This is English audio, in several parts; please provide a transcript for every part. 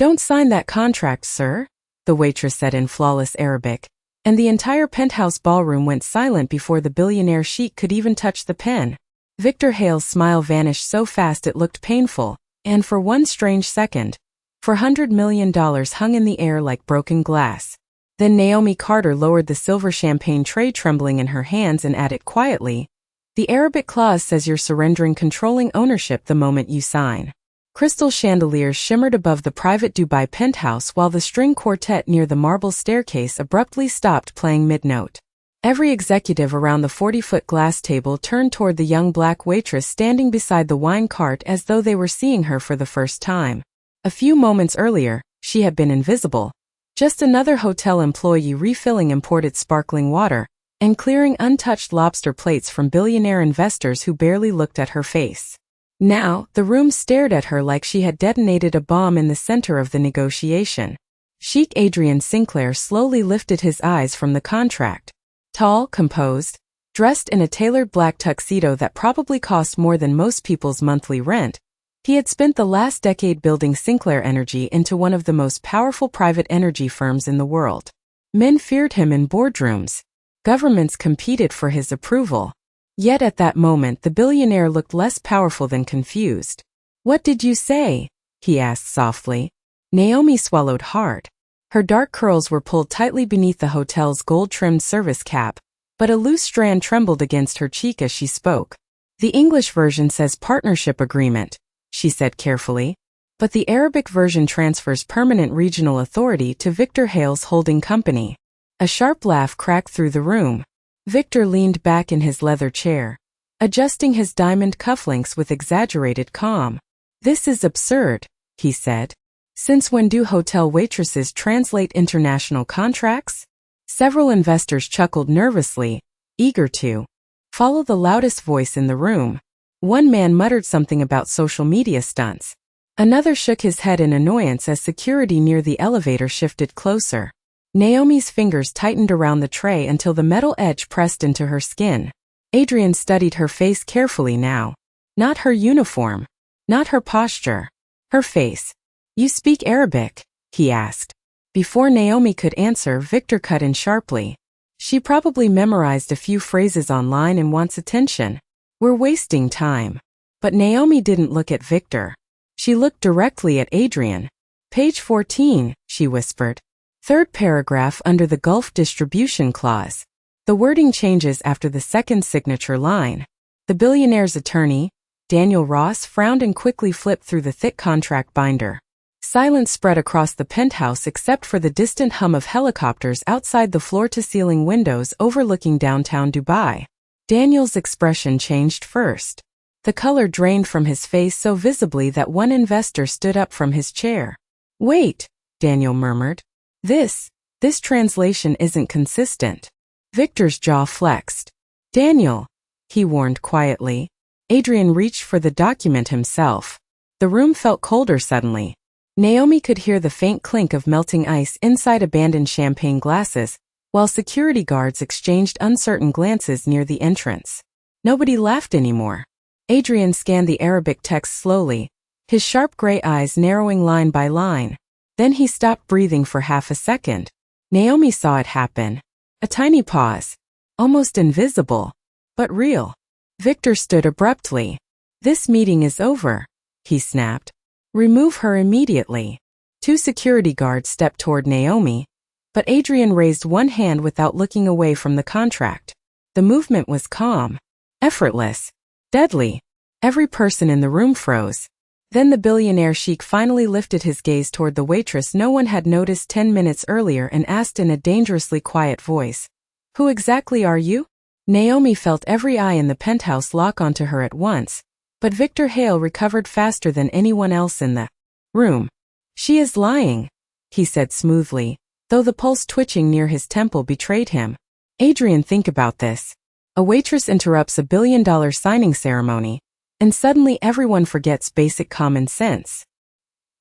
"Don't sign that contract, sir," the waitress said in flawless Arabic, and the entire penthouse ballroom went silent before the billionaire Sheikh could even touch the pen. Victor Hale's smile vanished so fast it looked painful, and for one strange second, $400 million hung in the air like broken glass. Then Naomi Carter lowered the silver champagne tray trembling in her hands and added quietly, "The Arabic clause says you're surrendering controlling ownership the moment you sign." Crystal chandeliers shimmered above the private Dubai penthouse while the string quartet near the marble staircase abruptly stopped playing mid-note. Every executive around the 40-foot glass table turned toward the young black waitress standing beside the wine cart as though they were seeing her for the first time. A few moments earlier, she had been invisible. Just another hotel employee refilling imported sparkling water and clearing untouched lobster plates from billionaire investors who barely looked at her face. Now, the room stared at her like she had detonated a bomb in the center of the negotiation. Sheikh Adrian Sinclair slowly lifted his eyes from the contract. Tall, composed, dressed in a tailored black tuxedo that probably cost more than most people's monthly rent, he had spent the last decade building Sinclair Energy into one of the most powerful private energy firms in the world. Men feared him in boardrooms. Governments competed for his approval. Yet at that moment the billionaire looked less powerful than confused. "What did you say?" he asked softly. Naomi swallowed hard. Her dark curls were pulled tightly beneath the hotel's gold-trimmed service cap, but a loose strand trembled against her cheek as she spoke. "The English version says partnership agreement," she said carefully, "but the Arabic version transfers permanent regional authority to Victor Hale's holding company." A sharp laugh cracked through the room. Victor leaned back in his leather chair, adjusting his diamond cufflinks with exaggerated calm. "This is absurd," he said. "Since when do hotel waitresses translate international contracts?" Several investors chuckled nervously, eager to follow the loudest voice in the room. One man muttered something about social media stunts. Another shook his head in annoyance as security near the elevator shifted closer. Naomi's fingers tightened around the tray until the metal edge pressed into her skin. Adrian studied her face carefully now. Not her uniform. Not her posture. Her face. "You speak Arabic?" he asked. Before Naomi could answer, Victor cut in sharply. "She probably memorized a few phrases online and wants attention. We're wasting time." But Naomi didn't look at Victor. She looked directly at Adrian. "Page 14, she whispered. Third paragraph under the Gulf Distribution Clause. The wording changes after the second signature line." The billionaire's attorney, Daniel Ross, frowned and quickly flipped through the thick contract binder. Silence spread across the penthouse except for the distant hum of helicopters outside the floor-to-ceiling windows overlooking downtown Dubai. Daniel's expression changed first. The color drained from his face so visibly that one investor stood up from his chair. "Wait," Daniel murmured. This translation isn't consistent." Victor's jaw flexed. "Daniel," he warned quietly. Adrian reached for the document himself. The room felt colder suddenly. Naomi could hear the faint clink of melting ice inside abandoned champagne glasses, while security guards exchanged uncertain glances near the entrance. Nobody laughed anymore. Adrian scanned the Arabic text slowly, his sharp gray eyes narrowing line by line. Then he stopped breathing for half a second. Naomi saw it happen. A tiny pause. Almost invisible. But real. Victor stood abruptly. "This meeting is over," he snapped. "Remove her immediately." Two security guards stepped toward Naomi, but Adrian raised one hand without looking away from the contract. The movement was calm, effortless, deadly. Every person in the room froze. Then the billionaire Sheikh finally lifted his gaze toward the waitress no one had noticed 10 minutes earlier and asked in a dangerously quiet voice, "Who exactly are you?" Naomi felt every eye in the penthouse lock onto her at once, but Victor Hale recovered faster than anyone else in the room. "She is lying," he said smoothly, though the pulse twitching near his temple betrayed him. "Adrian, think about this. A waitress interrupts a billion-dollar signing ceremony, and suddenly everyone forgets basic common sense."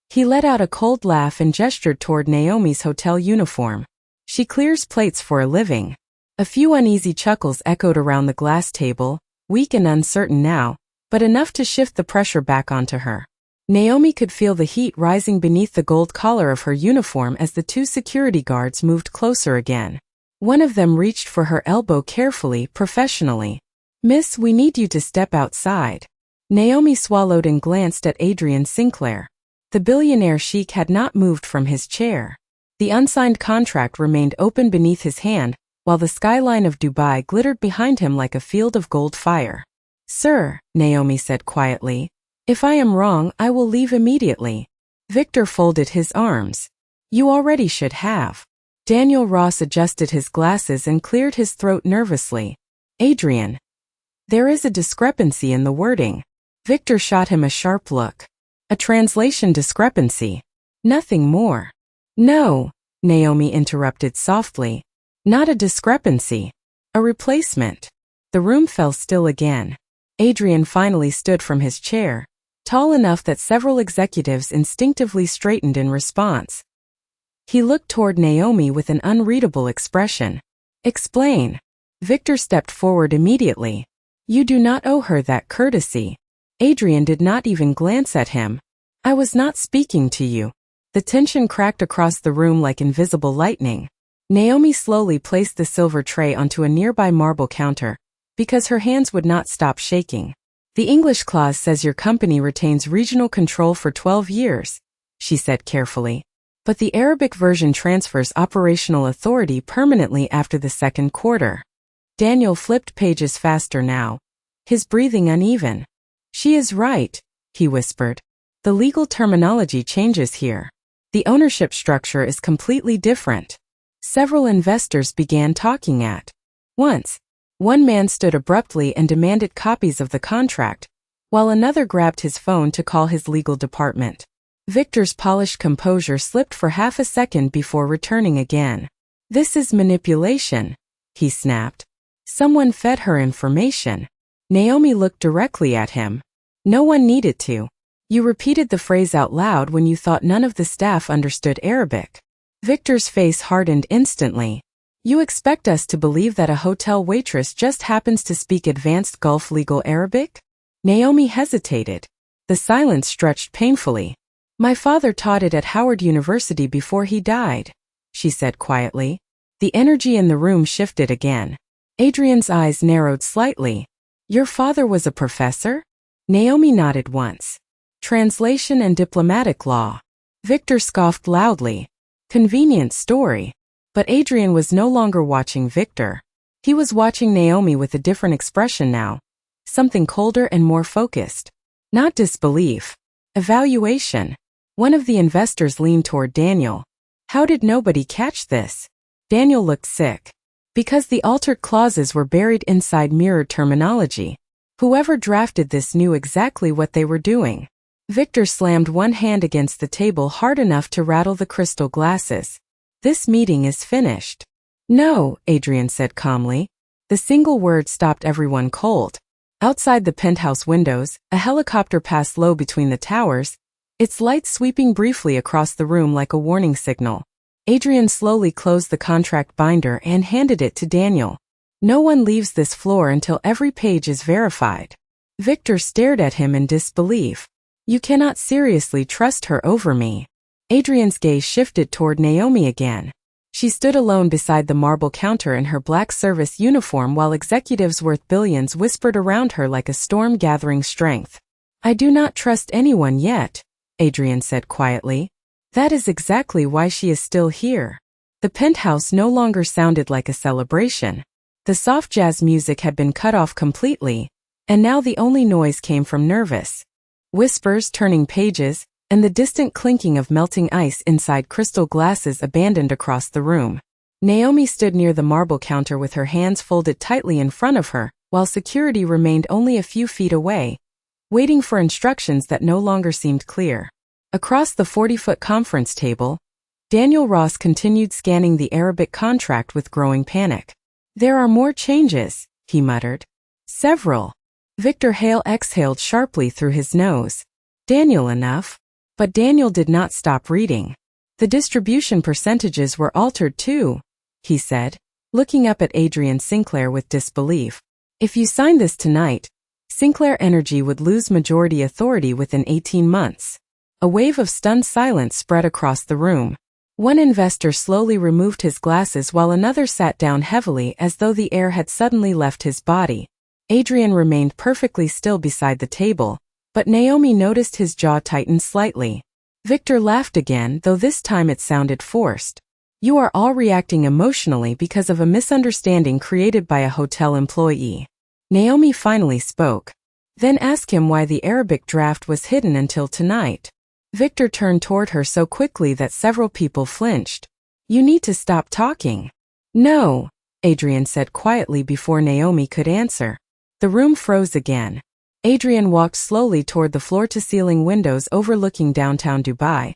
He let out a cold laugh and gestured toward Naomi's hotel uniform. "She clears plates for a living." A few uneasy chuckles echoed around the glass table, weak and uncertain now, but enough to shift the pressure back onto her. Naomi could feel the heat rising beneath the gold collar of her uniform as the two security guards moved closer again. One of them reached for her elbow carefully, professionally. "Miss, we need you to step outside." Naomi swallowed and glanced at Adrian Sinclair. The billionaire Sheikh had not moved from his chair. The unsigned contract remained open beneath his hand, while the skyline of Dubai glittered behind him like a field of gold fire. "Sir," Naomi said quietly, "if I am wrong, I will leave immediately." Victor folded his arms. "You already should have." Daniel Ross adjusted his glasses and cleared his throat nervously. "Adrian, there is a discrepancy in the wording." Victor shot him a sharp look. "A translation discrepancy. Nothing more." "No," Naomi interrupted softly. "Not a discrepancy. A replacement." The room fell still again. Adrian finally stood from his chair, tall enough that several executives instinctively straightened in response. He looked toward Naomi with an unreadable expression. "Explain." Victor stepped forward immediately. "You do not owe her that courtesy." Adrian did not even glance at him. "I was not speaking to you." The tension cracked across the room like invisible lightning. Naomi slowly placed the silver tray onto a nearby marble counter, because her hands would not stop shaking. "The English clause says your company retains regional control for 12 years, she said carefully. "But the Arabic version transfers operational authority permanently after the second quarter." Daniel flipped pages faster now, his breathing uneven. "She is right," he whispered. "The legal terminology changes here. The ownership structure is completely different." Several investors began talking at once. One man stood abruptly and demanded copies of the contract, while another grabbed his phone to call his legal department. Victor's polished composure slipped for half a second before returning again. "This is manipulation," he snapped. "Someone fed her information." Naomi looked directly at him. "No one needed to. You repeated the phrase out loud when you thought none of the staff understood Arabic." Victor's face hardened instantly. "You expect us to believe that a hotel waitress just happens to speak advanced Gulf legal Arabic?" Naomi hesitated. The silence stretched painfully. "My father taught it at Howard University before he died," she said quietly. The energy in the room shifted again. Adrian's eyes narrowed slightly. "Your father was a professor?" Naomi nodded once. "Translation and diplomatic law." Victor scoffed loudly. "Convenient story." But Adrian was no longer watching Victor. He was watching Naomi with a different expression now, something colder and more focused. Not disbelief. Evaluation. One of the investors leaned toward Daniel. "How did nobody catch this?" Daniel looked sick. "Because the altered clauses were buried inside mirrored terminology. Whoever drafted this knew exactly what they were doing." Victor slammed one hand against the table hard enough to rattle the crystal glasses. "This meeting is finished." "No," Adrian said calmly. The single word stopped everyone cold. Outside the penthouse windows, a helicopter passed low between the towers, its lights sweeping briefly across the room like a warning signal. Adrian slowly closed the contract binder and handed it to Daniel. "No one leaves this floor until every page is verified." Victor stared at him in disbelief. "You cannot seriously trust her over me." Adrian's gaze shifted toward Naomi again. She stood alone beside the marble counter in her black service uniform while executives worth billions whispered around her like a storm gathering strength. "I do not trust anyone yet," Adrian said quietly. "That is exactly why she is still here." The penthouse no longer sounded like a celebration. The soft jazz music had been cut off completely, and now the only noise came from nervous whispers turning pages, and the distant clinking of melting ice inside crystal glasses abandoned across the room. Naomi stood near the marble counter with her hands folded tightly in front of her, while security remained only a few feet away, waiting for instructions that no longer seemed clear. Across the 40-foot conference table, Daniel Ross continued scanning the Arabic contract with growing panic. "There are more changes," he muttered. "Several." Victor Hale exhaled sharply through his nose. "Daniel, enough." But Daniel did not stop reading. "The distribution percentages were altered too," he said, looking up at Adrian Sinclair with disbelief. "If you sign this tonight, Sinclair Energy would lose majority authority within 18 months. A wave of stunned silence spread across the room. One investor slowly removed his glasses while another sat down heavily as though the air had suddenly left his body. Adrian remained perfectly still beside the table, but Naomi noticed his jaw tighten slightly. Victor laughed again, though this time it sounded forced. You are all reacting emotionally because of a misunderstanding created by a hotel employee. Naomi finally spoke. Then ask him why the Arabic draft was hidden until tonight. Victor turned toward her so quickly that several people flinched. You need to stop talking. No, Adrian said quietly before Naomi could answer. The room froze again. Adrian walked slowly toward the floor-to-ceiling windows overlooking downtown Dubai,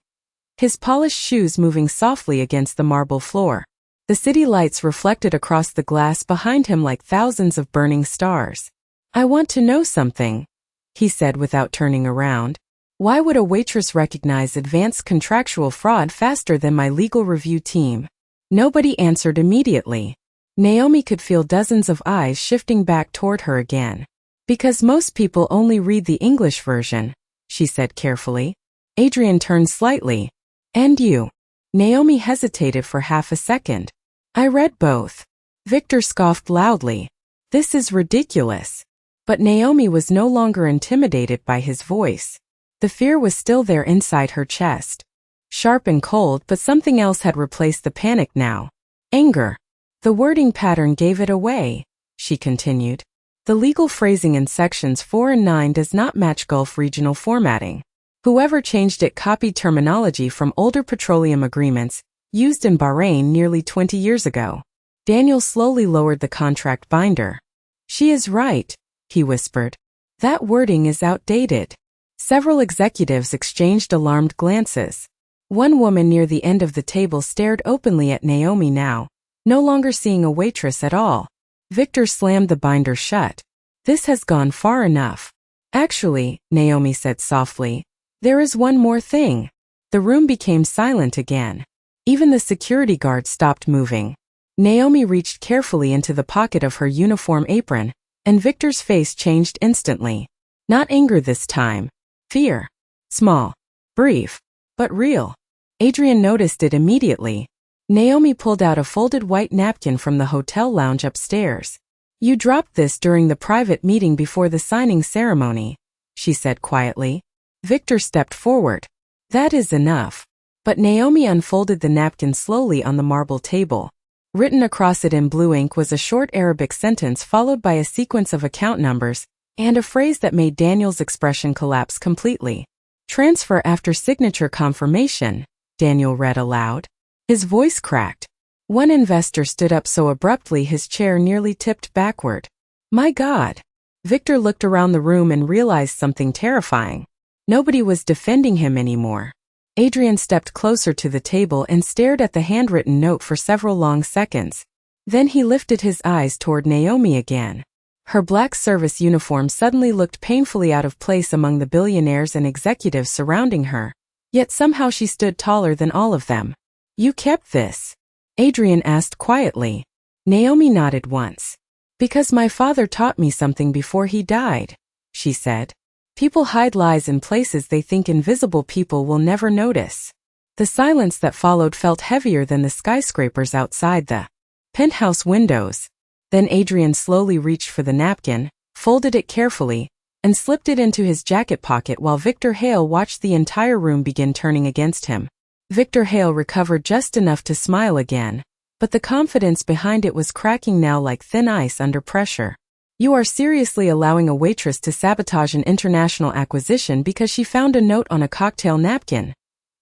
his polished shoes moving softly against the marble floor. The city lights reflected across the glass behind him like thousands of burning stars. I want to know something, he said without turning around. Why would a waitress recognize advanced contractual fraud faster than my legal review team? Nobody answered immediately. Naomi could feel dozens of eyes shifting back toward her again. Because most people only read the English version, she said carefully. Adrian turned slightly. And you? Naomi hesitated for half a second. I read both. Victor scoffed loudly. This is ridiculous. But Naomi was no longer intimidated by his voice. The fear was still there inside her chest. Sharp and cold, but something else had replaced the panic now. Anger. The wording pattern gave it away, she continued. The legal phrasing in sections 4 and 9 does not match Gulf regional formatting. Whoever changed it copied terminology from older petroleum agreements used in Bahrain nearly 20 years ago. Daniel slowly lowered the contract binder. She is right, he whispered. That wording is outdated. Several executives exchanged alarmed glances. One woman near the end of the table stared openly at Naomi now, no longer seeing a waitress at all. Victor slammed the binder shut. This has gone far enough. Actually, Naomi said softly, there is one more thing. The room became silent again. Even the security guard stopped moving. Naomi reached carefully into the pocket of her uniform apron, and Victor's face changed instantly. Not anger this time. Fear. Small. Brief. But real. Adrian noticed it immediately. Naomi pulled out a folded white napkin from the hotel lounge upstairs. You dropped this during the private meeting before the signing ceremony, she said quietly. Victor stepped forward. That is enough. But Naomi unfolded the napkin slowly on the marble table. Written across it in blue ink was a short Arabic sentence followed by a sequence of account numbers and a phrase that made Daniel's expression collapse completely. Transfer after signature confirmation, Daniel read aloud. His voice cracked. One investor stood up so abruptly his chair nearly tipped backward. My God! Victor looked around the room and realized something terrifying. Nobody was defending him anymore. Adrian stepped closer to the table and stared at the handwritten note for several long seconds. Then he lifted his eyes toward Naomi again. Her black service uniform suddenly looked painfully out of place among the billionaires and executives surrounding her. Yet somehow she stood taller than all of them. You kept this? Adrian asked quietly. Naomi nodded once. Because my father taught me something before he died, she said. People hide lies in places they think invisible people will never notice. The silence that followed felt heavier than the skyscrapers outside the penthouse windows. Then Adrian slowly reached for the napkin, folded it carefully, and slipped it into his jacket pocket while Victor Hale watched the entire room begin turning against him. Victor Hale recovered just enough to smile again, but the confidence behind it was cracking now like thin ice under pressure. You are seriously allowing a waitress to sabotage an international acquisition because she found a note on a cocktail napkin?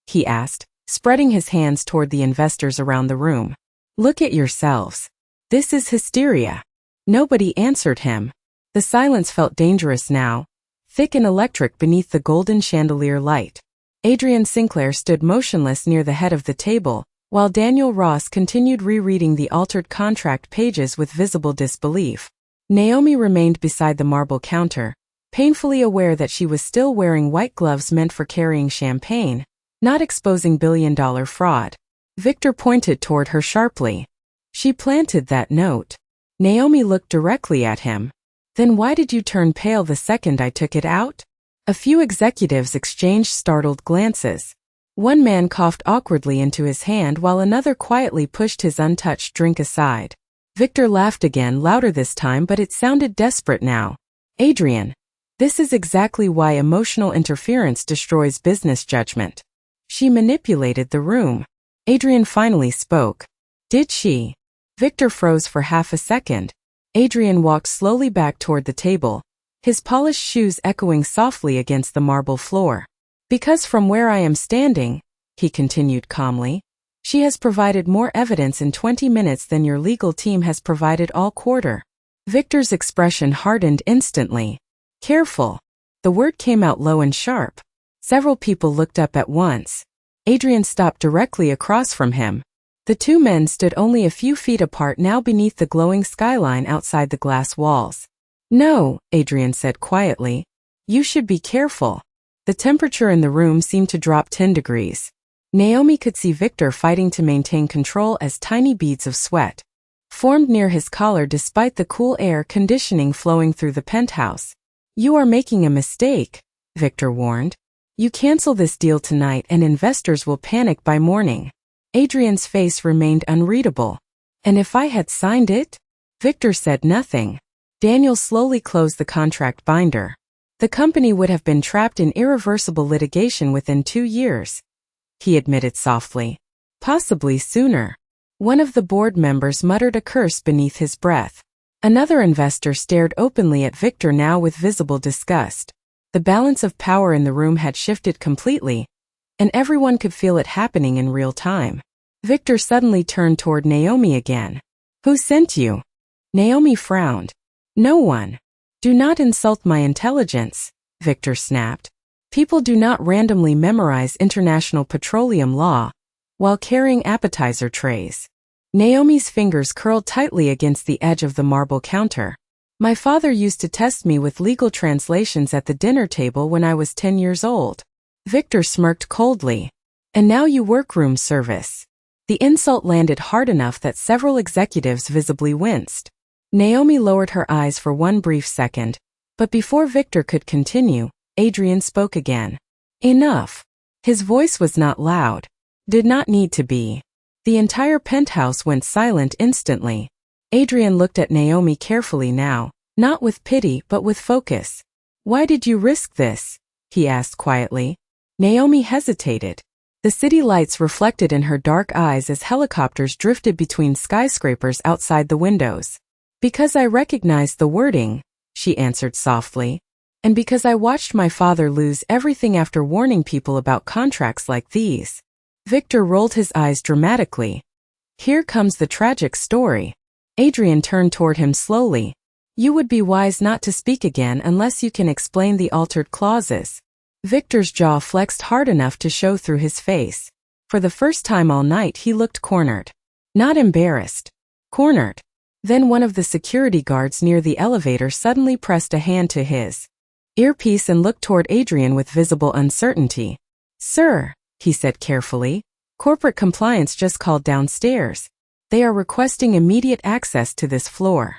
He asked, spreading his hands toward the investors around the room. Look at yourselves. This is hysteria. Nobody answered him. The silence felt dangerous now, thick and electric beneath the golden chandelier light. Adrian Sinclair stood motionless near the head of the table, while Daniel Ross continued rereading the altered contract pages with visible disbelief. Naomi remained beside the marble counter, painfully aware that she was still wearing white gloves meant for carrying champagne, not exposing billion-dollar fraud. Victor pointed toward her sharply. She planted that note. Naomi looked directly at him. Then why did you turn pale the second I took it out? A few executives exchanged startled glances. One man coughed awkwardly into his hand while another quietly pushed his untouched drink aside. Victor laughed again, louder this time, but it sounded desperate now. Adrian, this is exactly why emotional interference destroys business judgment. She manipulated the room. Adrian finally spoke. Did she? Victor froze for half a second. Adrian walked slowly back toward the table, his polished shoes echoing softly against the marble floor. Because from where I am standing, he continued calmly, she has provided more evidence in 20 minutes than your legal team has provided all quarter. Victor's expression hardened instantly. Careful. The word came out low and sharp. Several people looked up at once. Adrian stopped directly across from him. The two men stood only a few feet apart now beneath the glowing skyline outside the glass walls. No, Adrian said quietly. You should be careful. The temperature in the room seemed to drop 10 degrees. Naomi could see Victor fighting to maintain control as tiny beads of sweat formed near his collar despite the cool air conditioning flowing through the penthouse. You are making a mistake, Victor warned. You cancel this deal tonight and investors will panic by morning. Adrian's face remained unreadable. And if I had signed it? Victor said nothing. Daniel slowly closed the contract binder. The company would have been trapped in irreversible litigation within 2 years, he admitted softly. Possibly sooner. One of the board members muttered a curse beneath his breath. Another investor stared openly at Victor now with visible disgust. The balance of power in the room had shifted completely, and everyone could feel it happening in real time. Victor suddenly turned toward Naomi again. Who sent you? Naomi frowned. No one. Do not insult my intelligence, Victor snapped. People do not randomly memorize international petroleum law while carrying appetizer trays. Naomi's fingers curled tightly against the edge of the marble counter. My father used to test me with legal translations at the dinner table when I was 10 years old. Victor smirked coldly. And now you work room service. The insult landed hard enough that several executives visibly winced. Naomi lowered her eyes for one brief second, but before Victor could continue, Adrian spoke again. Enough. His voice was not loud. Did not need to be. The entire penthouse went silent instantly. Adrian looked at Naomi carefully now, not with pity but with focus. Why did you risk this? He asked quietly. Naomi hesitated. The city lights reflected in her dark eyes as helicopters drifted between skyscrapers outside the windows. Because I recognized the wording, she answered softly. And because I watched my father lose everything after warning people about contracts like these. Victor rolled his eyes dramatically. Here comes the tragic story. Adrian turned toward him slowly. You would be wise not to speak again unless you can explain the altered clauses. Victor's jaw flexed hard enough to show through his face. For the first time all night he looked cornered. Not embarrassed. Cornered. Then one of the security guards near the elevator suddenly pressed a hand to his earpiece and looked toward Adrian with visible uncertainty. Sir, he said carefully, corporate compliance just called downstairs. They are requesting immediate access to this floor.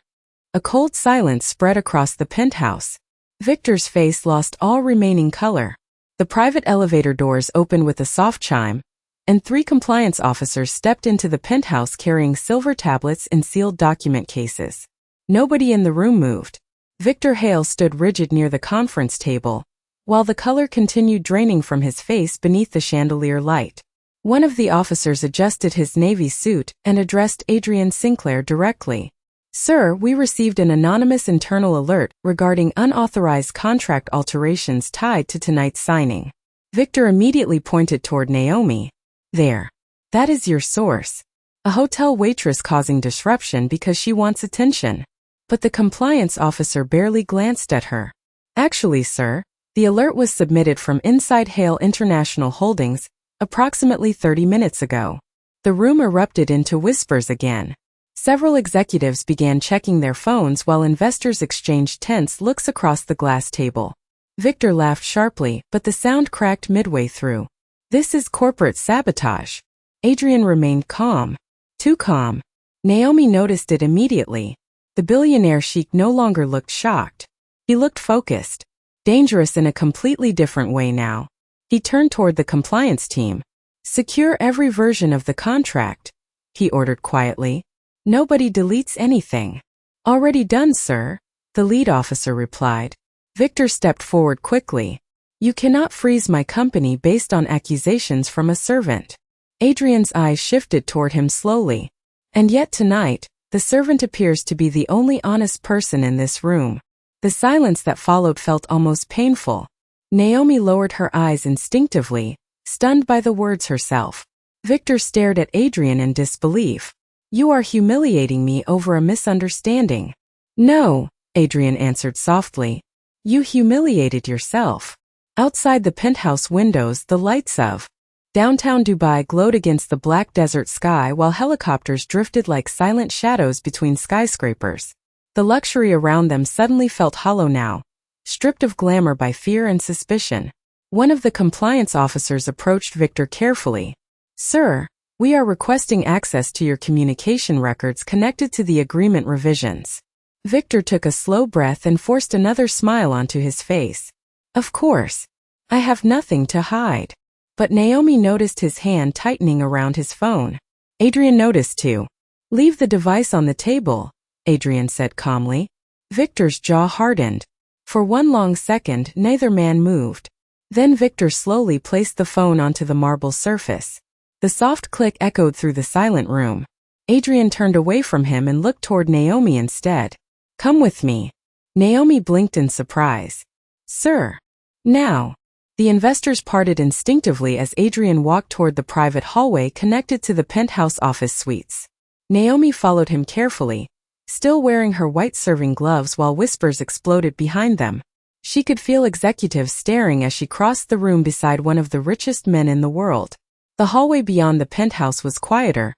A cold silence spread across the penthouse. Victor's face lost all remaining color. The private elevator doors opened with a soft chime, and 3 compliance officers stepped into the penthouse carrying silver tablets and sealed document cases. Nobody in the room moved. Victor Hale stood rigid near the conference table, while the color continued draining from his face beneath the chandelier light. One of the officers adjusted his navy suit and addressed Adrian Sinclair directly. Sir, we received an anonymous internal alert regarding unauthorized contract alterations tied to tonight's signing. Victor immediately pointed toward Naomi. There. That is your source. A hotel waitress causing disruption because she wants attention. But the compliance officer barely glanced at her. Actually, sir, the alert was submitted from inside Hale International Holdings, approximately 30 minutes ago. The room erupted into whispers again. Several executives began checking their phones while investors exchanged tense looks across the glass table. Victor laughed sharply, but the sound cracked midway through. This is corporate sabotage. Adrian remained calm. Too calm. Naomi noticed it immediately. The billionaire Sheikh no longer looked shocked. He looked focused. Dangerous in a completely different way now. He turned toward the compliance team. Secure every version of the contract, he ordered quietly. Nobody deletes anything. Already done, sir, the lead officer replied. Victor stepped forward quickly. You cannot freeze my company based on accusations from a servant. Adrian's eyes shifted toward him slowly. And yet tonight, the servant appears to be the only honest person in this room. The silence that followed felt almost painful. Naomi lowered her eyes instinctively, stunned by the words herself. Victor stared at Adrian in disbelief. You are humiliating me over a misunderstanding. No, Adrian answered softly. You humiliated yourself. Outside the penthouse windows, the lights of downtown Dubai glowed against the black desert sky while helicopters drifted like silent shadows between skyscrapers. The luxury around them suddenly felt hollow now, stripped of glamour by fear and suspicion. One of the compliance officers approached Victor carefully. Sir, we are requesting access to your communication records connected to the agreement revisions. Victor took a slow breath and forced another smile onto his face. Of course. I have nothing to hide. But Naomi noticed his hand tightening around his phone. Adrian noticed too. Leave the device on the table, Adrian said calmly. Victor's jaw hardened. For one long second, neither man moved. Then Victor slowly placed the phone onto the marble surface. The soft click echoed through the silent room. Adrian turned away from him and looked toward Naomi instead. Come with me. Naomi blinked in surprise. Sir. Now. The investors parted instinctively as Adrian walked toward the private hallway connected to the penthouse office suites. Naomi followed him carefully, still wearing her white serving gloves while whispers exploded behind them. She could feel executives staring as she crossed the room beside one of the richest men in the world. The hallway beyond the penthouse was quieter,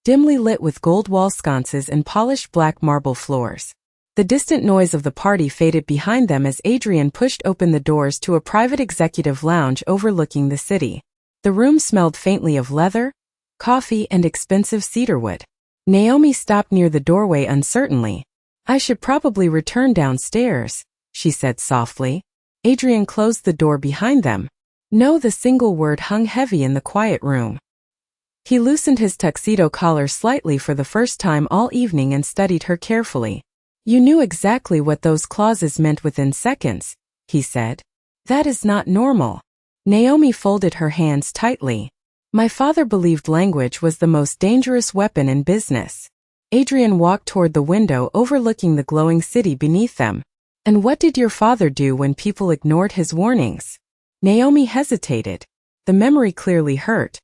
dimly lit with gold wall sconces and polished black marble floors. The distant noise of the party faded behind them as Adrian pushed open the doors to a private executive lounge overlooking the city. The room smelled faintly of leather, coffee, and expensive cedarwood. Naomi stopped near the doorway uncertainly. I should probably return downstairs, she said softly. Adrian closed the door behind them. No, the single word hung heavy in the quiet room. He loosened his tuxedo collar slightly for the first time all evening and studied her carefully. You knew exactly what those clauses meant within seconds, he said. That is not normal. Naomi folded her hands tightly. My father believed language was the most dangerous weapon in business. Adrian walked toward the window overlooking the glowing city beneath them. And what did your father do when people ignored his warnings? Naomi hesitated. The memory clearly hurt.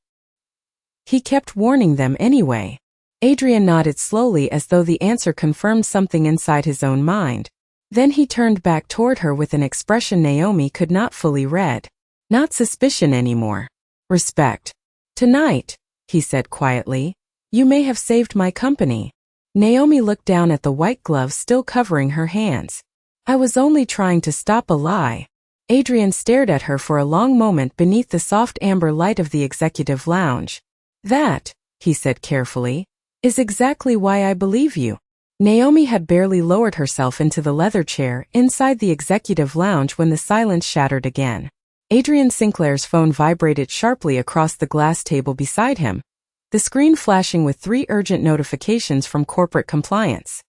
He kept warning them anyway. Adrian nodded slowly as though the answer confirmed something inside his own mind. Then he turned back toward her with an expression Naomi could not fully read. Not suspicion anymore. Respect. Tonight, he said quietly, you may have saved my company. Naomi looked down at the white gloves still covering her hands. I was only trying to stop a lie. Adrian stared at her for a long moment beneath the soft amber light of the executive lounge. That, he said carefully, is exactly why I believe you. Naomi had barely lowered herself into the leather chair inside the executive lounge when the silence shattered again. Adrian Sinclair's phone vibrated sharply across the glass table beside him, the screen flashing with 3 urgent notifications from corporate compliance.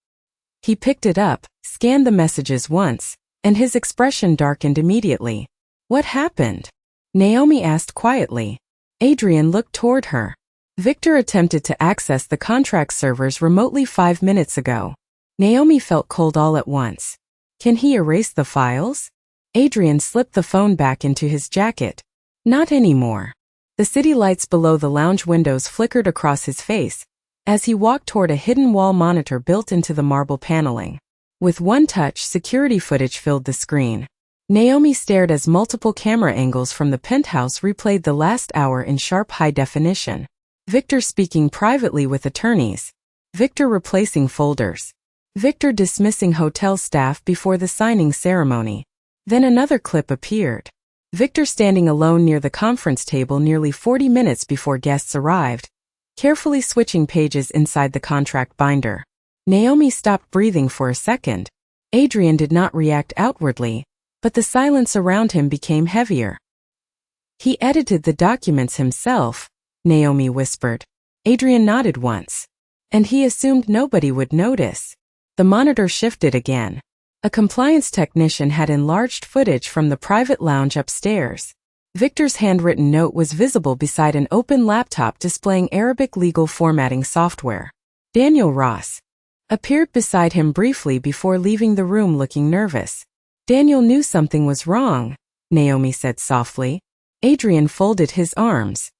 He picked it up, scanned the messages once, and his expression darkened immediately. What happened? Naomi asked quietly. Adrian looked toward her. Victor attempted to access the contract servers remotely 5 minutes ago. Naomi felt cold all at once. Can he erase the files? Adrian slipped the phone back into his jacket. Not anymore. The city lights below the lounge windows flickered across his face as he walked toward a hidden wall monitor built into the marble paneling. With one touch, security footage filled the screen. Naomi stared as multiple camera angles from the penthouse replayed the last hour in sharp high definition. Victor speaking privately with attorneys. Victor replacing folders. Victor dismissing hotel staff before the signing ceremony. Then another clip appeared. Victor standing alone near the conference table nearly 40 minutes before guests arrived, carefully switching pages inside the contract binder. Naomi stopped breathing for a second. Adrian did not react outwardly, but the silence around him became heavier. "He edited the documents himself," Naomi whispered. Adrian nodded once. "And he assumed nobody would notice." The monitor shifted again. A compliance technician had enlarged footage from the private lounge upstairs. Victor's handwritten note was visible beside an open laptop displaying Arabic legal formatting software. Daniel Ross appeared beside him briefly before leaving the room looking nervous. "Daniel knew something was wrong," Naomi said softly. Adrian folded his arms.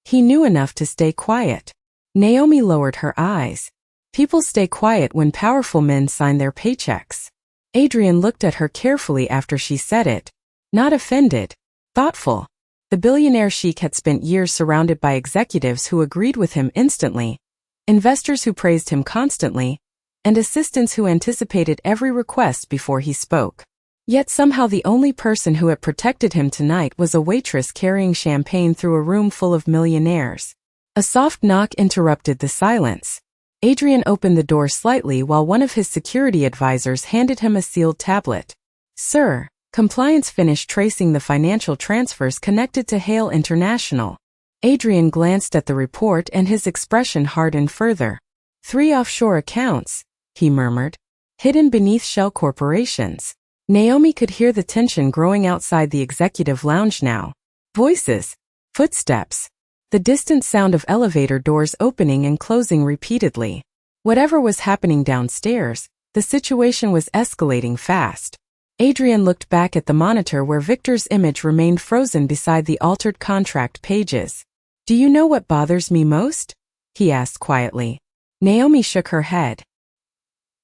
"He knew enough to stay quiet." Naomi lowered her eyes. "People stay quiet when powerful men sign their paychecks." Adrian looked at her carefully after she said it. Not offended. Thoughtful. The billionaire Sheikh had spent years surrounded by executives who agreed with him instantly, investors who praised him constantly, and assistants who anticipated every request before he spoke. Yet somehow the only person who had protected him tonight was a waitress carrying champagne through a room full of millionaires. A soft knock interrupted the silence. Adrian opened the door slightly while one of his security advisors handed him a sealed tablet. "Sir, compliance finished tracing the financial transfers connected to Hale International." Adrian glanced at the report and his expression hardened further. "3 offshore accounts," he murmured, "hidden beneath shell corporations." Naomi could hear the tension growing outside the executive lounge now. Voices, footsteps, the distant sound of elevator doors opening and closing repeatedly. Whatever was happening downstairs, the situation was escalating fast. Adrian looked back at the monitor where Victor's image remained frozen beside the altered contract pages. "Do you know what bothers me most?" he asked quietly. Naomi shook her head.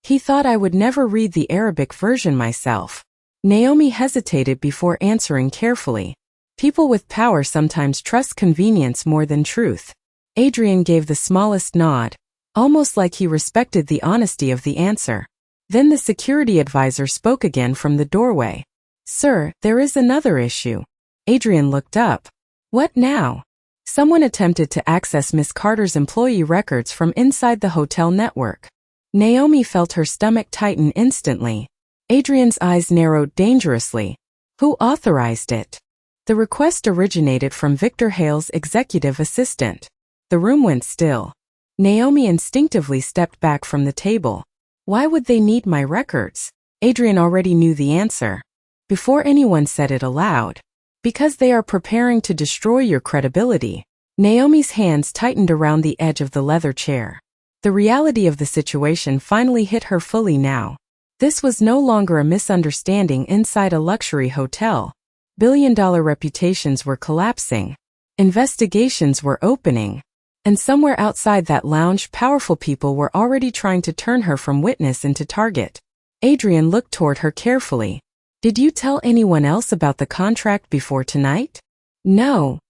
"He thought I would never read the Arabic version myself." Naomi hesitated before answering carefully. "People with power sometimes trust convenience more than truth." Adrian gave the smallest nod, almost like he respected the honesty of the answer. Then the security advisor spoke again from the doorway. "Sir, there is another issue." Adrian looked up. "What now?" "Someone attempted to access Miss Carter's employee records from inside the hotel network." Naomi felt her stomach tighten instantly. Adrian's eyes narrowed dangerously. "Who authorized it?" The request originated from Victor Hale's executive assistant. The room went still. Naomi instinctively stepped back from the table. "Why would they need my records?" Adrian already knew the answer. Before anyone said it aloud. "Because they are preparing to destroy your credibility." Naomi's hands tightened around the edge of the leather chair. The reality of the situation finally hit her fully now. This was no longer a misunderstanding inside a luxury hotel. Billion-dollar reputations were collapsing. Investigations were opening. And somewhere outside that lounge, powerful people were already trying to turn her from witness into target. Adrian looked toward her carefully. "Did you tell anyone else about the contract before tonight?" "No."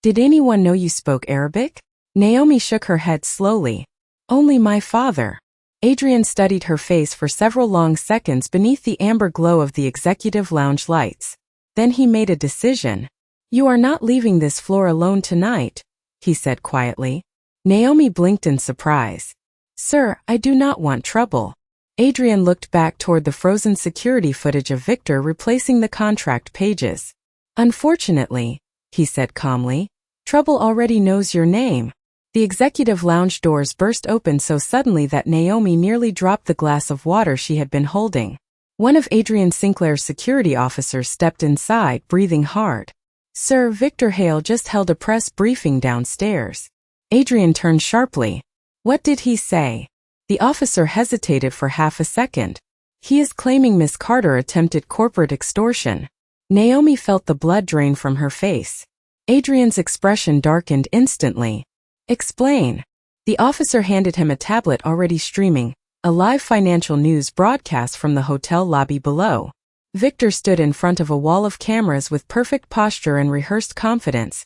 "Did anyone know you spoke Arabic?" Naomi shook her head slowly. "Only my father." Adrian studied her face for several long seconds beneath the amber glow of the executive lounge lights. Then he made a decision. "You are not leaving this floor alone tonight," he said quietly. Naomi blinked in surprise. "Sir, I do not want trouble." Adrian looked back toward the frozen security footage of Victor replacing the contract pages. "Unfortunately," he said calmly, "trouble already knows your name." The executive lounge doors burst open so suddenly that Naomi nearly dropped the glass of water she had been holding. One of Adrian Sinclair's security officers stepped inside, breathing hard. "Sir, Victor Hale just held a press briefing downstairs." Adrian turned sharply. "What did he say?" The officer hesitated for half a second. "He is claiming Miss Carter attempted corporate extortion." Naomi felt the blood drain from her face. Adrian's expression darkened instantly. "Explain." The officer handed him a tablet already streaming, a live financial news broadcast from the hotel lobby below. Victor stood in front of a wall of cameras with perfect posture and rehearsed confidence,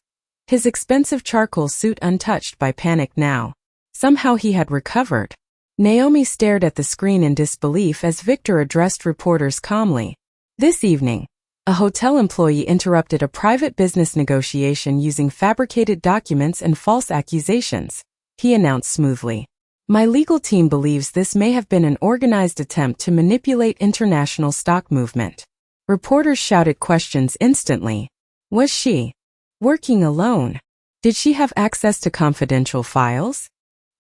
his expensive charcoal suit untouched by panic now. Somehow he had recovered. Naomi stared at the screen in disbelief as Victor addressed reporters calmly. "This evening, a hotel employee interrupted a private business negotiation using fabricated documents and false accusations," he announced smoothly. "My legal team believes this may have been an organized attempt to manipulate international stock movement." Reporters shouted questions instantly. Was she working alone? Did she have access to confidential files?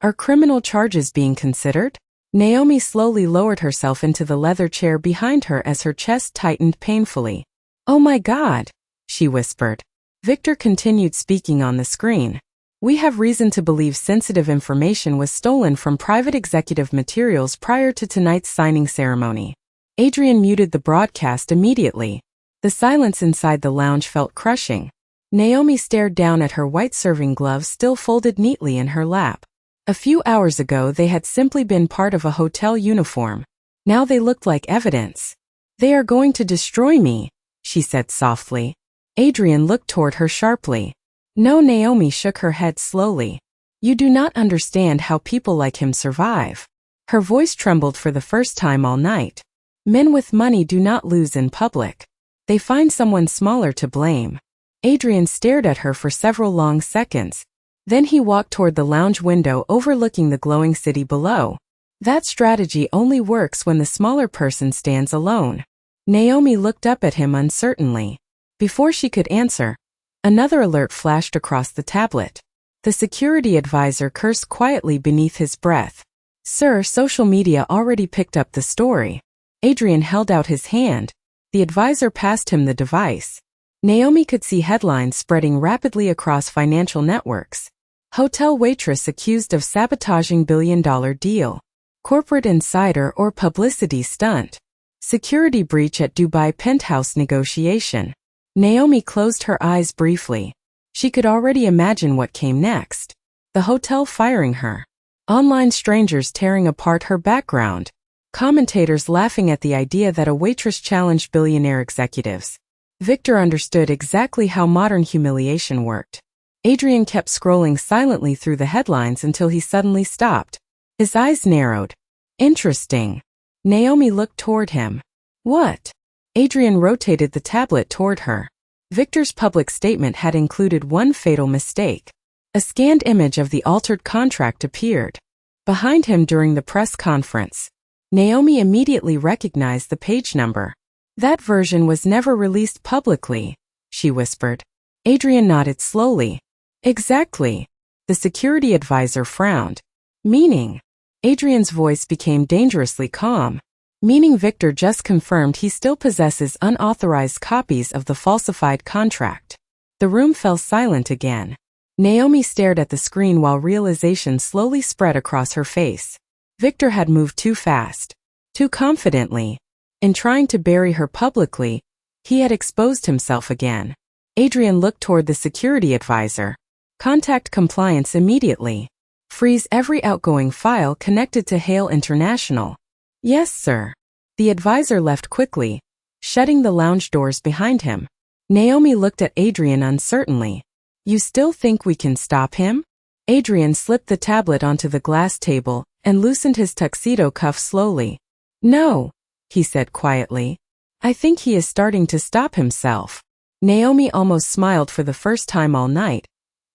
Are criminal charges being considered? Naomi slowly lowered herself into the leather chair behind her as her chest tightened painfully. "Oh my God," she whispered. Victor continued speaking on the screen. "We have reason to believe sensitive information was stolen from private executive materials prior to tonight's signing ceremony." Adrian muted the broadcast immediately. The silence inside the lounge felt crushing. Naomi stared down at her white serving gloves still folded neatly in her lap. A few hours ago they had simply been part of a hotel uniform. Now they looked like evidence. "They are going to destroy me," she said softly. Adrian looked toward her sharply. "No." Naomi shook her head slowly. "You do not understand how people like him survive." Her voice trembled for the first time all night. "Men with money do not lose in public. They find someone smaller to blame." Adrian stared at her for several long seconds. Then he walked toward the lounge window overlooking the glowing city below. "That strategy only works when the smaller person stands alone." Naomi looked up at him uncertainly. Before she could answer, another alert flashed across the tablet. The security advisor cursed quietly beneath his breath. "Sir, social media already picked up the story." Adrian held out his hand. The advisor passed him the device. Naomi could see headlines spreading rapidly across financial networks. Hotel waitress accused of sabotaging billion-dollar deal. Corporate insider or publicity stunt. Security breach at Dubai penthouse negotiation. Naomi closed her eyes briefly. She could already imagine what came next. The hotel firing her. Online strangers tearing apart her background. Commentators laughing at the idea that a waitress challenged billionaire executives. Victor understood exactly how modern humiliation worked. Adrian kept scrolling silently through the headlines until he suddenly stopped. His eyes narrowed. "Interesting." Naomi looked toward him. "What?" Adrian rotated the tablet toward her. Victor's public statement had included one fatal mistake. A scanned image of the altered contract appeared behind him during the press conference. Naomi immediately recognized the page number. "That version was never released publicly," she whispered. Adrian nodded slowly. "Exactly." The security advisor frowned. "Meaning?" Adrian's voice became dangerously calm. "Meaning Victor just confirmed he still possesses unauthorized copies of the falsified contract." The room fell silent again. Naomi stared at the screen while realization slowly spread across her face. Victor had moved too fast, too confidently. In trying to bury her publicly, he had exposed himself again. Adrian looked toward the security advisor. "Contact compliance immediately. Freeze every outgoing file connected to Hale International." "Yes, sir." The advisor left quickly, shutting the lounge doors behind him. Naomi looked at Adrian uncertainly. "You still think we can stop him?" Adrian slipped the tablet onto the glass table and loosened his tuxedo cuff slowly. "No," he said quietly. "I think he is starting to stop himself." Naomi almost smiled for the first time all night,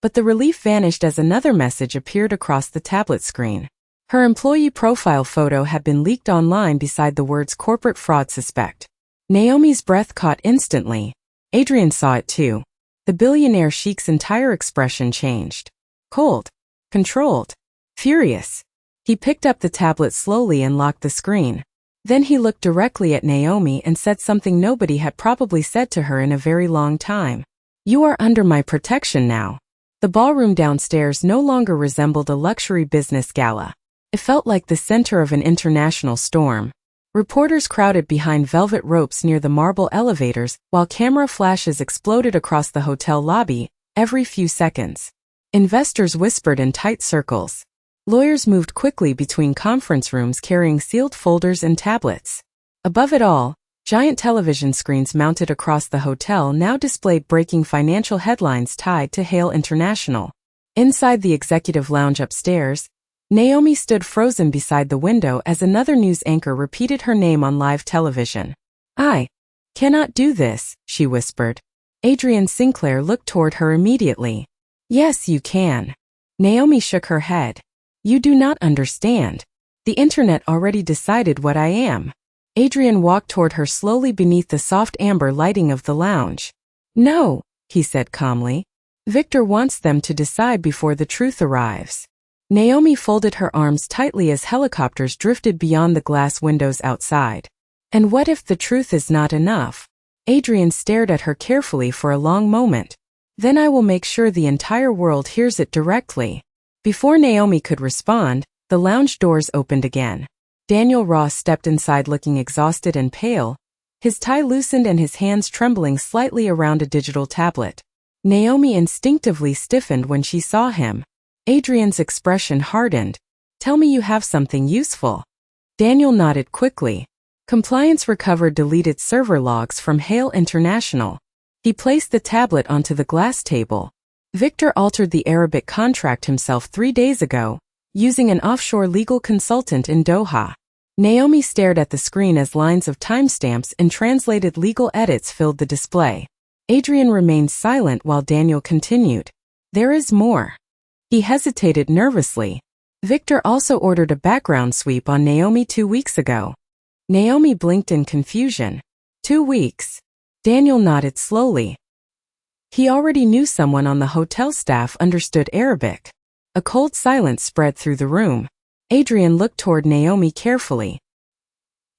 but the relief vanished as another message appeared across the tablet screen. Her employee profile photo had been leaked online beside the words "corporate fraud suspect." Naomi's breath caught instantly. Adrian saw it too. The billionaire Sheikh's entire expression changed. Cold, controlled, furious. He picked up the tablet slowly and locked the screen. Then he looked directly at Naomi and said something nobody had probably said to her in a very long time. "You are under my protection now." The ballroom downstairs no longer resembled a luxury business gala. It felt like the center of an international storm. Reporters crowded behind velvet ropes near the marble elevators, while camera flashes exploded across the hotel lobby every few seconds. Investors whispered in tight circles. Lawyers moved quickly between conference rooms carrying sealed folders and tablets. Above it all, giant television screens mounted across the hotel now displayed breaking financial headlines tied to Hale International. Inside the executive lounge upstairs, Naomi stood frozen beside the window as another news anchor repeated her name on live television. "I cannot do this," she whispered. Adrian Sinclair looked toward her immediately. "Yes, you can." Naomi shook her head. "You do not understand. The internet already decided what I am." Adrian walked toward her slowly beneath the soft amber lighting of the lounge. No, he said calmly. Victor wants them to decide before the truth arrives. Naomi folded her arms tightly as helicopters drifted beyond the glass windows outside. And what if the truth is not enough? Adrian stared at her carefully for a long moment. Then I will make sure the entire world hears it directly. Before Naomi could respond, the lounge doors opened again. Daniel Ross stepped inside looking exhausted and pale, his tie loosened and his hands trembling slightly around a digital tablet. Naomi instinctively stiffened when she saw him. Adrian's expression hardened. Tell me you have something useful. Daniel nodded quickly. Compliance recovered deleted server logs from Hale International. He placed the tablet onto the glass table. Victor altered the Arabic contract himself 3 days ago, using an offshore legal consultant in Doha. Naomi stared at the screen as lines of timestamps and translated legal edits filled the display. Adrian remained silent while Daniel continued. There is more. He hesitated nervously. Victor also ordered a background sweep on Naomi 2 weeks ago. Naomi blinked in confusion. 2 weeks. Daniel nodded slowly. He already knew someone on the hotel staff understood Arabic. A cold silence spread through the room. Adrian looked toward Naomi carefully.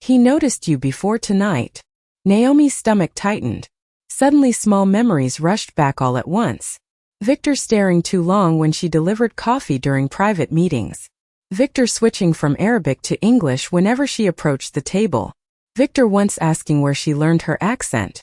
He noticed you before tonight. Naomi's stomach tightened. Suddenly small memories rushed back all at once. Victor staring too long when she delivered coffee during private meetings. Victor switching from Arabic to English whenever she approached the table. Victor once asking where she learned her accent.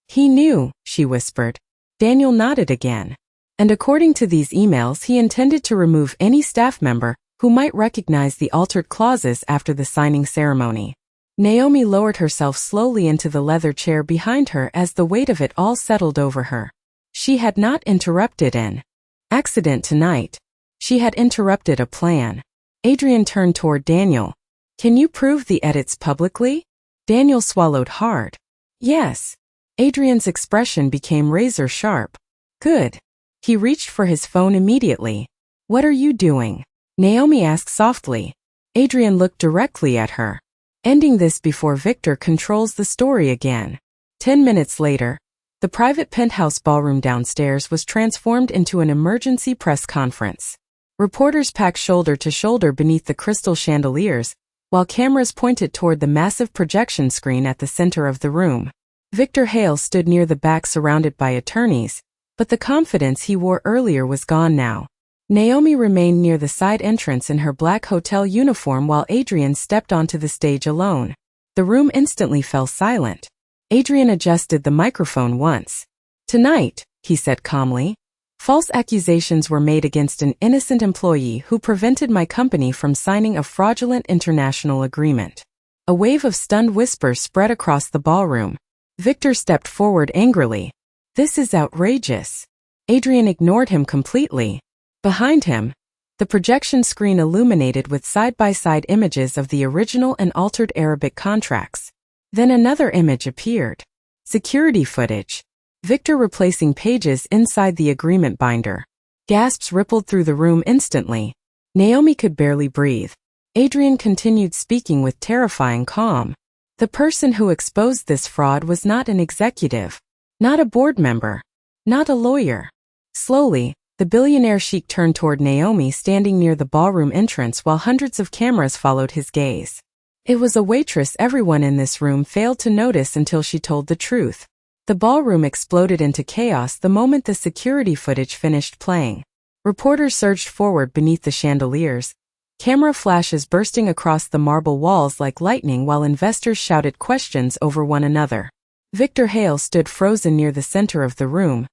He knew, she whispered. Daniel nodded again. And according to these emails, he intended to remove any staff member who might recognize the altered clauses after the signing ceremony. Naomi lowered herself slowly into the leather chair behind her as the weight of it all settled over her. She had not interrupted an accident tonight. She had interrupted a plan. Adrian turned toward Daniel. Can you prove the edits publicly? Daniel swallowed hard. Yes. Adrian's expression became razor sharp. Good. He reached for his phone immediately. What are you doing? Naomi asked softly. Adrian looked directly at her. Ending this before Victor controls the story again. 10 minutes later, the private penthouse ballroom downstairs was transformed into an emergency press conference. Reporters packed shoulder to shoulder beneath the crystal chandeliers, while cameras pointed toward the massive projection screen at the center of the room. Victor Hale stood near the back surrounded by attorneys, but the confidence he wore earlier was gone now. Naomi remained near the side entrance in her black hotel uniform while Adrian stepped onto the stage alone. The room instantly fell silent. Adrian adjusted the microphone once. Tonight, he said calmly, false accusations were made against an innocent employee who prevented my company from signing a fraudulent international agreement. A wave of stunned whispers spread across the ballroom. Victor stepped forward angrily. This is outrageous. Adrian ignored him completely. Behind him, the projection screen illuminated with side-by-side images of the original and altered Arabic contracts. Then another image appeared. Security footage. Victor replacing pages inside the agreement binder. Gasps rippled through the room instantly. Naomi could barely breathe. Adrian continued speaking with terrifying calm. The person who exposed this fraud was not an executive, not a board member, not a lawyer. Slowly, the billionaire Sheikh turned toward Naomi standing near the ballroom entrance while hundreds of cameras followed his gaze. It was a waitress everyone in this room failed to notice until she told the truth. The ballroom exploded into chaos the moment the security footage finished playing. Reporters surged forward beneath the chandeliers, camera flashes bursting across the marble walls like lightning while investors shouted questions over one another. Victor Hale stood frozen near the center of the room,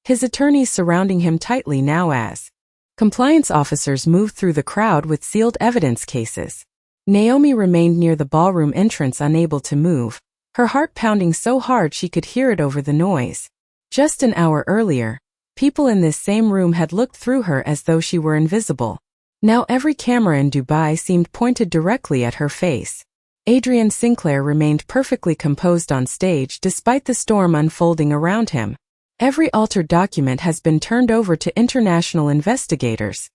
his attorneys surrounding him tightly now as compliance officers moved through the crowd with sealed evidence cases. Naomi remained near the ballroom entrance unable to move, her heart pounding so hard she could hear it over the noise. Just an hour earlier, people in this same room had looked through her as though she were invisible. Now every camera in Dubai seemed pointed directly at her face. Adrian Sinclair remained perfectly composed on stage despite the storm unfolding around him. Every altered document has been turned over to international investigators,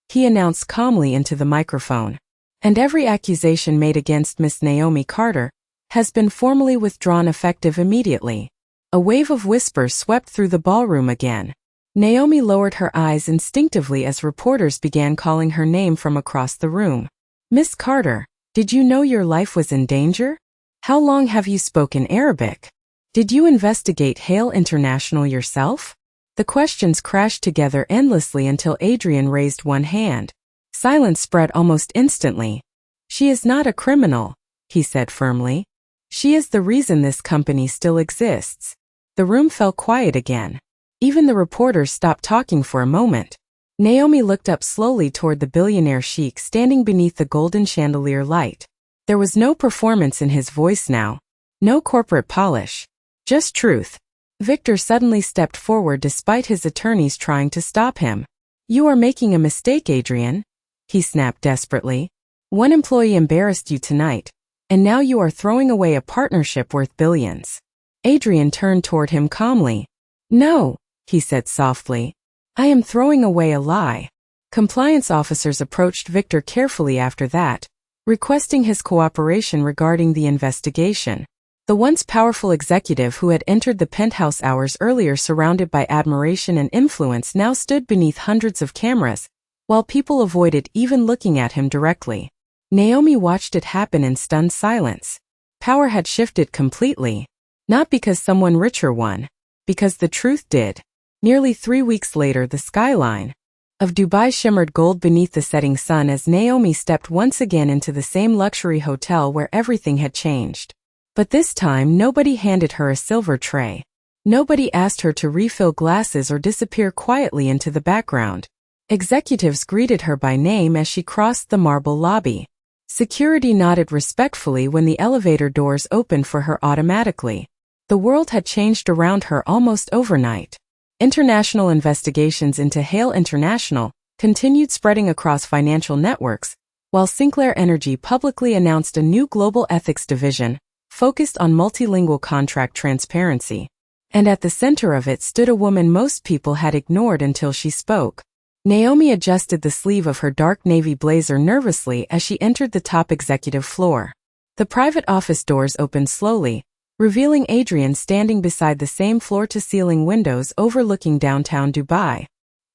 he announced calmly into the microphone. And every accusation made against Miss Naomi Carter has been formally withdrawn effective immediately. A wave of whispers swept through the ballroom again. Naomi lowered her eyes instinctively as reporters began calling her name from across the room. Miss Carter, did you know your life was in danger? How long have you spoken Arabic? Did you investigate Hale International yourself? The questions crashed together endlessly until Adrian raised one hand. Silence spread almost instantly. She is not a criminal, he said firmly. She is the reason this company still exists. The room fell quiet again. Even the reporters stopped talking for a moment. Naomi looked up slowly toward the billionaire Sheikh standing beneath the golden chandelier light. There was no performance in his voice now. No corporate polish. Just truth. Victor suddenly stepped forward despite his attorneys trying to stop him. You are making a mistake, Adrian, he snapped desperately. One employee embarrassed you tonight, and now you are throwing away a partnership worth billions. Adrian turned toward him calmly. No, he said softly. I am throwing away a lie. Compliance officers approached Victor carefully after that, requesting his cooperation regarding the investigation. The once powerful executive who had entered the penthouse hours earlier surrounded by admiration and influence now stood beneath hundreds of cameras, while people avoided even looking at him directly. Naomi watched it happen in stunned silence. Power had shifted completely. Not because someone richer won, because the truth did. Nearly 3 weeks later, the skyline of Dubai shimmered gold beneath the setting sun as Naomi stepped once again into the same luxury hotel where everything had changed. But this time, nobody handed her a silver tray. Nobody asked her to refill glasses or disappear quietly into the background. Executives greeted her by name as she crossed the marble lobby. Security nodded respectfully when the elevator doors opened for her automatically. The world had changed around her almost overnight. International investigations into Hale International continued spreading across financial networks, while Sinclair Energy publicly announced a new global ethics division, focused on multilingual contract transparency. And at the center of it stood a woman most people had ignored until she spoke. Naomi adjusted the sleeve of her dark navy blazer nervously as she entered the top executive floor. The private office doors opened slowly, revealing Adrian standing beside the same floor-to-ceiling windows overlooking downtown Dubai.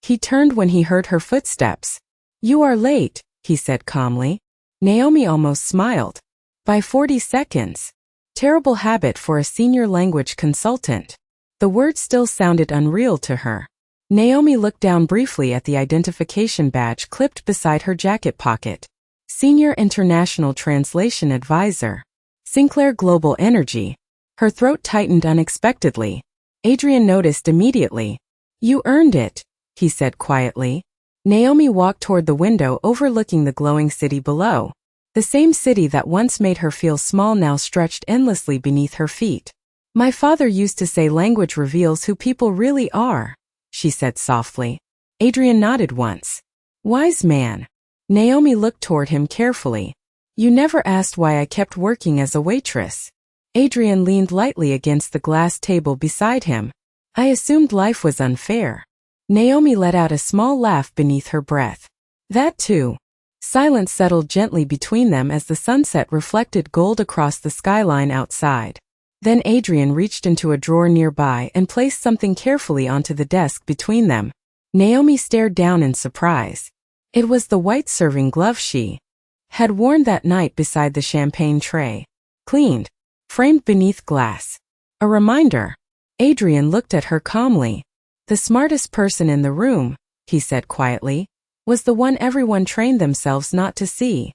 He turned when he heard her footsteps. You are late, he said calmly. Naomi almost smiled. By 40 seconds. Terrible habit for a senior language consultant. The word still sounded unreal to her. Naomi looked down briefly at the identification badge clipped beside her jacket pocket. Senior International Translation Advisor. Sinclair Global Energy. Her throat tightened unexpectedly. Adrian noticed immediately. You earned it, he said quietly. Naomi walked toward the window overlooking the glowing city below. The same city that once made her feel small now stretched endlessly beneath her feet. My father used to say language reveals who people really are, she said softly. Adrian nodded once. Wise man. Naomi looked toward him carefully. You never asked why I kept working as a waitress. Adrian leaned lightly against the glass table beside him. I assumed life was unfair. Naomi let out a small laugh beneath her breath. That too. Silence settled gently between them as the sunset reflected gold across the skyline outside. Then Adrian reached into a drawer nearby and placed something carefully onto the desk between them. Naomi stared down in surprise. It was the white serving glove she had worn that night beside the champagne tray. Cleaned. Framed beneath glass. A reminder. Adrian looked at her calmly. The smartest person in the room, he said quietly, was the one everyone trained themselves not to see.